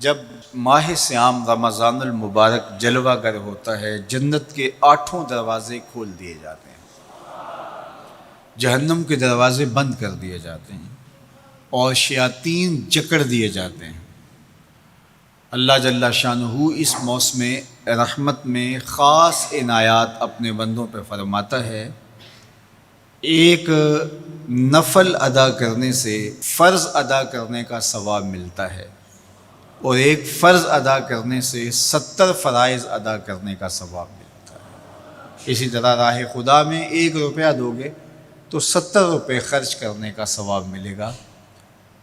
جب ماہ صیام رمضان المبارک جلوہ گر ہوتا ہے، جنت کے 8 دروازے کھول دیے جاتے ہیں، جہنم کے دروازے بند کر دیے جاتے ہیں اور شیاطین جکڑ دیے جاتے ہیں۔ اللہ جل شانہ اس موسم رحمت میں خاص عنایات اپنے بندوں پہ فرماتا ہے۔ ایک نفل ادا کرنے سے فرض ادا کرنے کا ثواب ملتا ہے اور ایک فرض ادا کرنے سے 70 فرائض ادا کرنے کا ثواب ملتا ہے۔ اسی طرح راہ خدا میں 1 روپیہ دو گے تو 70 روپے خرچ کرنے کا ثواب ملے گا۔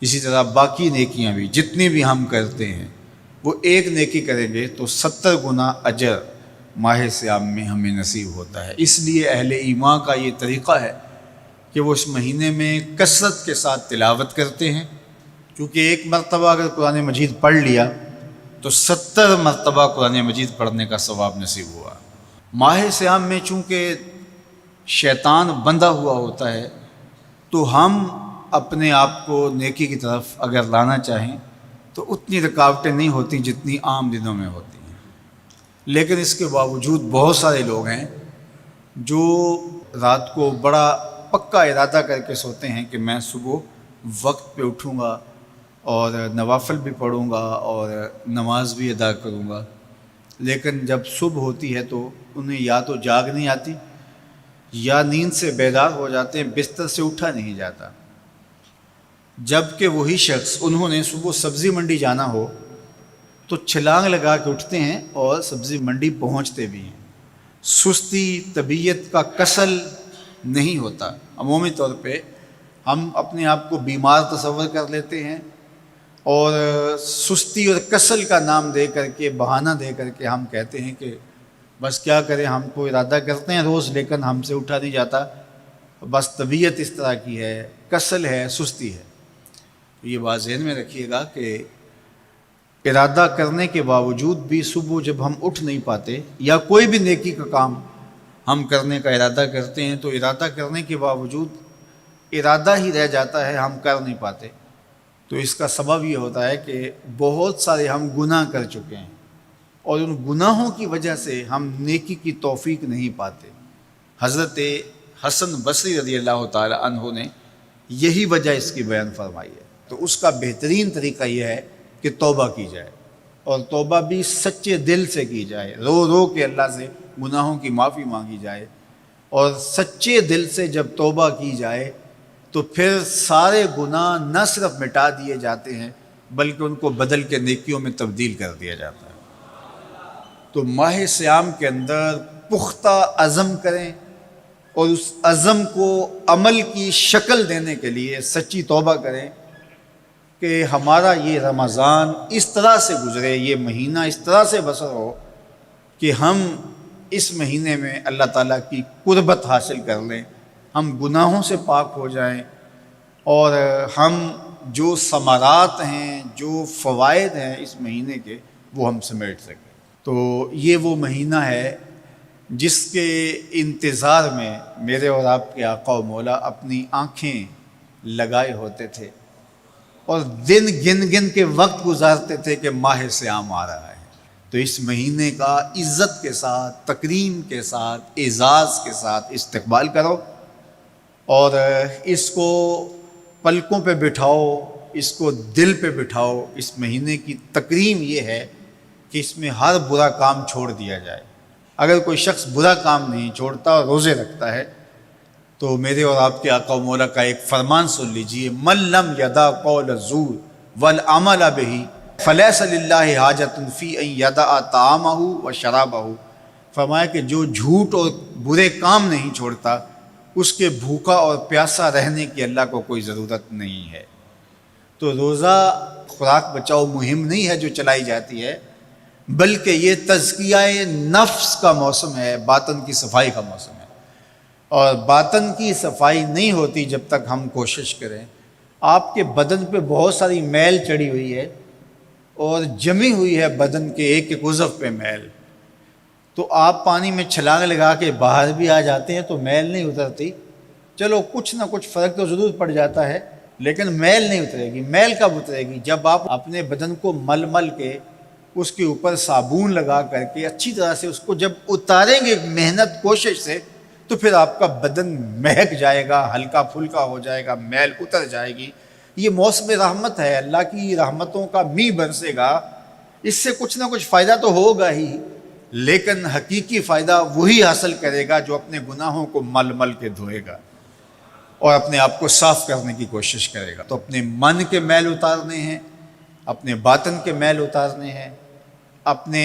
اسی طرح باقی نیکیاں بھی جتنی بھی ہم کرتے ہیں، وہ ایک نیکی کریں گے تو 70 گنا اجر ماہ صیام میں ہمیں نصیب ہوتا ہے۔ اس لیے اہل ایمان کا یہ طریقہ ہے کہ وہ اس مہینے میں کثرت کے ساتھ تلاوت کرتے ہیں، کیونکہ ایک مرتبہ اگر قرآن مجید پڑھ لیا تو 70 مرتبہ قرآن مجید پڑھنے کا ثواب نصیب ہوا۔ ماہ صیام میں چونکہ شیطان بندھا ہوا ہوتا ہے، تو ہم اپنے آپ کو نیکی کی طرف اگر لانا چاہیں تو اتنی رکاوٹیں نہیں ہوتی جتنی عام دنوں میں ہوتی ہیں، لیکن اس کے باوجود بہت سارے لوگ ہیں جو رات کو بڑا پکا ارادہ کر کے سوتے ہیں کہ میں صبح وقت پہ اٹھوں گا اور نوافل بھی پڑھوں گا اور نماز بھی ادا کروں گا، لیکن جب صبح ہوتی ہے تو انہیں یا تو جاگ نہیں آتی یا نیند سے بیدار ہو جاتے ہیں، بستر سے اٹھا نہیں جاتا۔ جبکہ وہی شخص انہوں نے صبح سبزی منڈی جانا ہو تو چھلانگ لگا کے اٹھتے ہیں اور سبزی منڈی پہنچتے بھی ہیں۔ سستی، طبیعت کا کسل نہیں ہوتا۔ عمومی طور پہ ہم اپنے آپ کو بیمار تصور کر لیتے ہیں اور سستی اور کسل کا نام دے کر کے، بہانہ دے کر کے ہم کہتے ہیں کہ بس کیا کریں، ہم کو ارادہ کرتے ہیں روز لیکن ہم سے اٹھا نہیں جاتا، بس طبیعت اس طرح کی ہے، کسل ہے، سستی ہے۔ یہ بات ذہن میں رکھیے گا کہ ارادہ کرنے کے باوجود بھی صبح جب ہم اٹھ نہیں پاتے یا کوئی بھی نیکی کا کام ہم کرنے کا ارادہ کرتے ہیں تو ارادہ کرنے کے باوجود ارادہ ہی رہ جاتا ہے، ہم کر نہیں پاتے، تو اس کا سبب یہ ہوتا ہے کہ بہت سارے ہم گناہ کر چکے ہیں اور ان گناہوں کی وجہ سے ہم نیکی کی توفیق نہیں پاتے۔ حضرت حسن بصری رضی اللہ تعالی عنہ نے یہی وجہ اس کی بیان فرمائی ہے۔ تو اس کا بہترین طریقہ یہ ہے کہ توبہ کی جائے، اور توبہ بھی سچے دل سے کی جائے، رو رو کے اللہ سے گناہوں کی معافی مانگی جائے، اور سچے دل سے جب توبہ کی جائے تو پھر سارے گناہ نہ صرف مٹا دیے جاتے ہیں بلکہ ان کو بدل کے نیکیوں میں تبدیل کر دیا جاتا ہے۔ تو ماہ صیام کے اندر پختہ عزم کریں اور اس عزم کو عمل کی شکل دینے کے لیے سچی توبہ کریں کہ ہمارا یہ رمضان اس طرح سے گزرے، یہ مہینہ اس طرح سے بسر ہو کہ ہم اس مہینے میں اللہ تعالیٰ کی قربت حاصل کر لیں، ہم گناہوں سے پاک ہو جائیں اور ہم جو ثمرات ہیں، جو فوائد ہیں اس مہینے کے، وہ ہم سمیٹ سکیں۔ تو یہ وہ مہینہ ہے جس کے انتظار میں میرے اور آپ کے آقا و مولا اپنی آنکھیں لگائے ہوتے تھے اور دن گن گن کے وقت گزارتے تھے کہ ماہ صیام آ رہا ہے۔ تو اس مہینے کا عزت کے ساتھ، تکریم کے ساتھ، اعزاز کے ساتھ استقبال کرو اور اس کو پلکوں پہ بٹھاؤ، اس کو دل پہ بٹھاؤ۔ اس مہینے کی تکریم یہ ہے کہ اس میں ہر برا کام چھوڑ دیا جائے۔ اگر کوئی شخص برا کام نہیں چھوڑتا اور روزے رکھتا ہے تو میرے اور آپ کے آقا و مولا کا ایک فرمان سن لیجئے، من لم یدع قول الزور والعمل بہ فلیس للہ حاجۃ فی ان یدع طعامہ و شرابہ۔ فرمایا کہ جو جھوٹ اور برے کام نہیں چھوڑتا، اس کے بھوکا اور پیاسا رہنے کی اللہ کو کوئی ضرورت نہیں ہے۔ تو روزہ خوراک بچاؤ مہم نہیں ہے جو چلائی جاتی ہے، بلکہ یہ تزکیہ نفس کا موسم ہے، باطن کی صفائی کا موسم ہے، اور باطن کی صفائی نہیں ہوتی جب تک ہم کوشش کریں۔ آپ کے بدن پہ بہت ساری میل چڑھی ہوئی ہے اور جمی ہوئی ہے بدن کے ایک ایک عضو پہ میل، تو آپ پانی میں چھلانگ لگا کے باہر بھی آ جاتے ہیں تو میل نہیں اترتی، چلو کچھ نہ کچھ فرق تو ضرور پڑ جاتا ہے، لیکن میل نہیں اترے گی۔ میل کب اترے گی؟ جب آپ اپنے بدن کو مل مل کے اس کے اوپر صابن لگا کر کے اچھی طرح سے اس کو جب اتاریں گے محنت کوشش سے، تو پھر آپ کا بدن مہک جائے گا، ہلکا پھلکا ہو جائے گا، میل اتر جائے گی۔ یہ موسم رحمت ہے، اللہ کی رحمتوں کا میਂہ برسے گا، اس سے کچھ نہ کچھ فائدہ تو ہوگا ہی، لیکن حقیقی فائدہ وہی حاصل کرے گا جو اپنے گناہوں کو مل مل کے دھوئے گا اور اپنے آپ کو صاف کرنے کی کوشش کرے گا۔ تو اپنے من کے میل اتارنے ہیں، اپنے باطن کے میل اتارنے ہیں، اپنے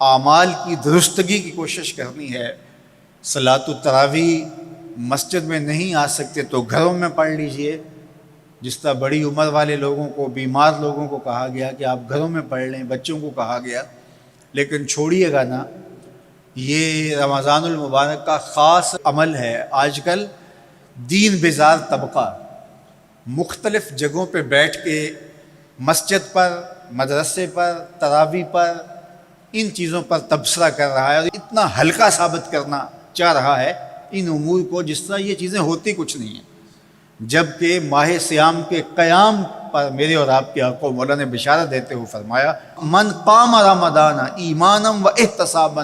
اعمال کی درستگی کی کوشش کرنی ہے۔ صلاۃ التراویح مسجد میں نہیں آ سکتے تو گھروں میں پڑھ لیجئے، جس طرح بڑی عمر والے لوگوں کو، بیمار لوگوں کو کہا گیا کہ آپ گھروں میں پڑھ لیں، بچوں کو کہا گیا، لیکن چھوڑیے گا نا، یہ رمضان المبارک کا خاص عمل ہے۔ آج کل دین بیزار طبقہ مختلف جگہوں پہ بیٹھ کے مسجد پر، مدرسے پر، تراویح پر، ان چیزوں پر تبصرہ کر رہا ہے اور اتنا ہلکا ثابت کرنا چاہ رہا ہے ان امور کو، جس طرح یہ چیزیں ہوتی کچھ نہیں ہیں، جبکہ ماہ صیام کے قیام پر میرے اور آپ کے آقا مولا نے بشارت دیتے ہوئے فرمایا، من قام رمضان ایمانا و احتسابا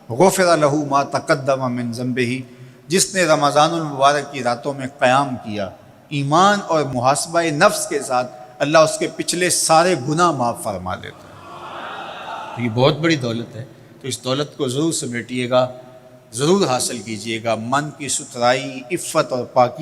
غفر لہ ما تقدم من ذنبہ، جس نے رمضان المبارک کی راتوں میں قیام کیا ایمان اور محاسبہ نفس کے ساتھ، اللہ اس کے پچھلے سارے گناہ معاف فرما دیتا ہے۔ تو یہ بہت بڑی دولت ہے، تو اس دولت کو ضرور سمیٹیے گا، ضرور حاصل کیجیے گا۔ من کی ستھرائی، عفت اور پاکی